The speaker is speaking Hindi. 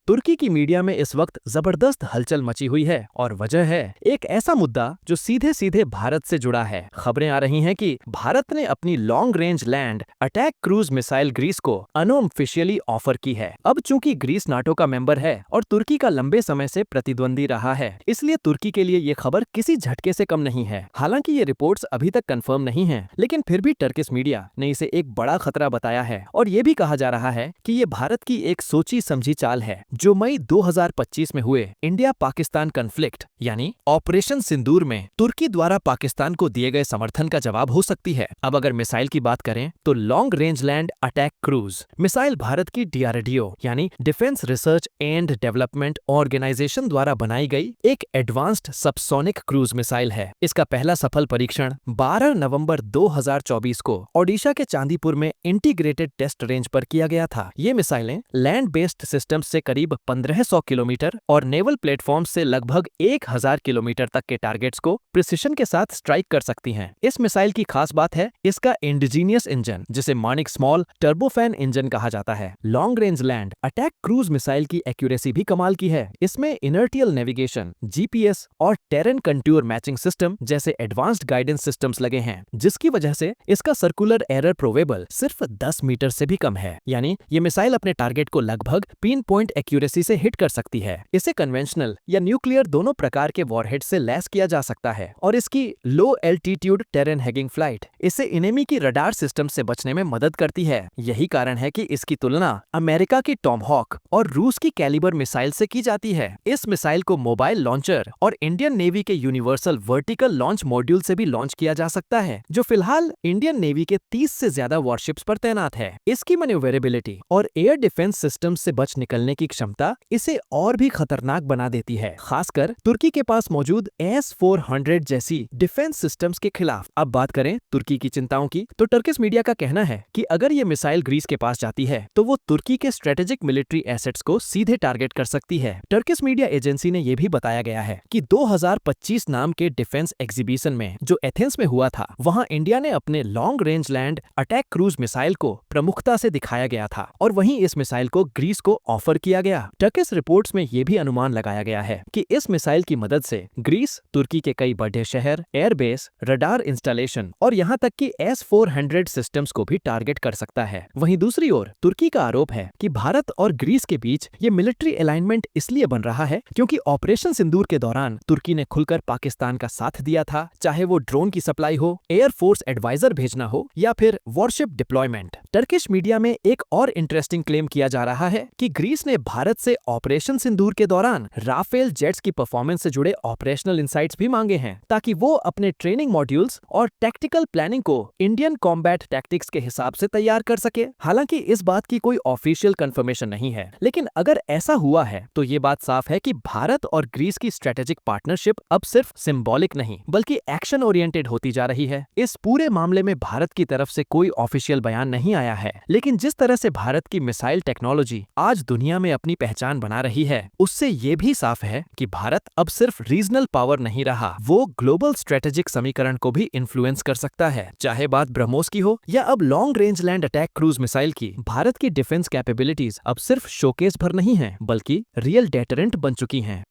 तुर्की की मीडिया में इस वक्त जबरदस्त हलचल मची हुई है और वजह है एक ऐसा मुद्दा जो सीधे सीधे भारत से जुड़ा है। खबरें आ रही हैं कि भारत ने अपनी long range land attack cruise missile Greece को अनऑफिशियली ऑफर की है। अब चूंकि ग्रीस नाटो का मेंबर है और तुर्की का लंबे समय से प्रतिद्वंदी रहा है, इसलिए तुर्की के लिए ये खबर किसी झटके से कम नहीं है। हालांकि ये रिपोर्ट्स अभी तक कंफर्म नहीं है, लेकिन फिर भी टर्किश मीडिया ने इसे एक बड़ा खतरा बताया है और ये भी कहा जा रहा है कि ये भारत की एक सोची समझी चाल है जो मई 2025 में हुए इंडिया पाकिस्तान कॉन्फ्लिक्ट यानी ऑपरेशन सिंदूर में तुर्की द्वारा पाकिस्तान को दिए गए समर्थन का जवाब हो सकती है। अब अगर मिसाइल की बात करें तो long range land attack cruise missile Bharat की DRDO यानी defence research and development organisation द्वारा बनाई गई एक एडवांस्ड सबसोनिक क्रूज मिसाइल है। इसका पहला सफल परीक्षण 12 नवंबर 2024 को ओडिशा के चांदीपुर में इंटीग्रेटेड टेस्ट रेंज पर किया गया था। ये मिसाइलें लैंड बेस्ड सिस्टम से करीब 1500 किलोमीटर और नेवल प्लेटफॉर्म से लगभग 1000 किलोमीटर तक के टारगेट्स को प्रिसिशन के साथ स्ट्राइक कर सकती हैं। इस मिसाइल की खास बात है इसका इंडिजीनियस इंजन, जिसे मानिक स्मॉल टर्बोफैन इंजन कहा जाता है। Long range land attack cruise missile की एक्यूरेसी भी कमाल की है। इसमें इनर्टियल नेविगेशन, GPS और टेरेन कंटूर मैचिंग सिस्टम जैसे एडवांस्ड गाइडेंस सिस्टम्स लगे हैं, जिसकी वजह से इसका सर्कुलर एरर प्रोबेबल सिर्फ 10 मीटर से भी कम है। यानी ये मिसाइल अपने टारगेट को लगभग पिन पॉइंट एक्यूरेसी से हिट कर सकती है। इसे कन्वेंशनल या न्यूक्लियर दोनों प्रकार के वॉरहेड से लैस किया जा सकता है और इसकी लो एल्टीट्यूड टेरेन हैगिंग फ्लाइट इसे इनेमी की रडार सिस्टम से बचने में मदद करती है। यही कारण है कि इसकी तुलना अमेरिका की टॉमहॉक और रूस की कैलिबर मिसाइल से की जाती है। इस मिसाइल को मोबाइल लॉन्चर और इंडियन नेवी के यूनिवर्सल वर्टिकल लॉन्च मॉड्यूल से भी लॉन्च किया जा सकता है, जो फिलहाल इंडियन नेवी के 30 से ज्यादा वॉरशिप्स पर तैनात है। इसकी मैन्यूवरेबिलिटी और एयर डिफेंस सिस्टम से बच निकलने की क्षमता इसे और भी खतरनाक बना देती है, खासकर तुर्की के पास मौजूद S-400 जैसी डिफेंस सिस्टम्स के खिलाफ। अब बात करें तुर्की की चिंताओं की, तो टर्किश मीडिया का कहना है कि अगर ये मिसाइल ग्रीस के पास जाती है तो वो तुर्की के स्ट्रेटेजिक मिलिट्री एसेट्स को सीधे टारगेट कर सकती है। टर्किश मीडिया एजेंसी ने यह भी बताया गया है कि 2025 नाम के डिफेंस एग्जीबिशन में जो एथेंस में हुआ था, वहां इंडिया ने अपने long range land attack cruise missile को प्रमुखता से दिखाया गया था और वहीं इस मिसाइल को ग्रीस को ऑफर किया गया। टर्किश रिपोर्ट्स में यह भी अनुमान लगाया गया है कि इस मिसाइल की मदद से ग्रीस तुर्की के कई बड़े शहर, एयरबेस, रडार इंस्टॉलेशन और यहां तक कि S-400 सिस्टम्स को भी टारगेट कर सकता है। वहीं दूसरी ओर तुर्की का आरोप है कि भारत और ग्रीस के बीच ये मिलिट्री अलाइनमेंट इसलिए बन रहा है क्योंकि ऑपरेशन सिंदूर के दौरान तुर्की ने खुलकर पाकिस्तान का साथ दिया था, चाहे वो ड्रोन की सप्लाई हो, एयरफोर्स एडवाइजर भेजना हो या फिर वॉरशिप डिप्लॉयमेंट। टर्किश मीडिया में एक और इंटरेस्टिंग क्लेम किया जा रहा है कि ग्रीस ने भारत से ऑपरेशन सिंदूर के दौरान राफेल जेट्स की परफॉर्मेंस से जुड़े ऑपरेशनल इंसाइट्स भी मांगे हैं, ताकि वो अपने ट्रेनिंग मॉड्यूल्स और टैक्टिकल प्लानिंग को इंडियन कॉम्बैट टैक्टिक्स के हिसाब से तैयार कर सके। हालांकि इस बात की कोई ऑफिशियल कंफर्मेशन नहीं है, लेकिन अगर ऐसा हुआ है तो ये बात साफ है कि भारत और ग्रीस की स्ट्रेटेजिक पार्टनरशिप अब सिर्फ सिंबॉलिक नहीं बल्कि एक्शन ओरिएंटेड होती जा रही है। इस पूरे मामले में भारत की तरफ से कोई ऑफिशियल बयान नहीं आया है, लेकिन जिस तरह से भारत की मिसाइल टेक्नोलॉजी आज दुनिया में अपनी पहचान बना रही है, उससे ये भी साफ है कि भारत अब सिर्फ रीजनल पावर नहीं रहा, वो ग्लोबल स्ट्रेटेजिक समीकरण को भी इन्फ्लुएंस कर सकता है। चाहे बात ब्रह्मोस की हो या अब long range land attack cruise missile की, भारत की डिफेंस कैपेबिलिटीज अब सिर्फ शोकेस भर नहीं है बल्कि रियल डेटरेंट बन चुकी हैं।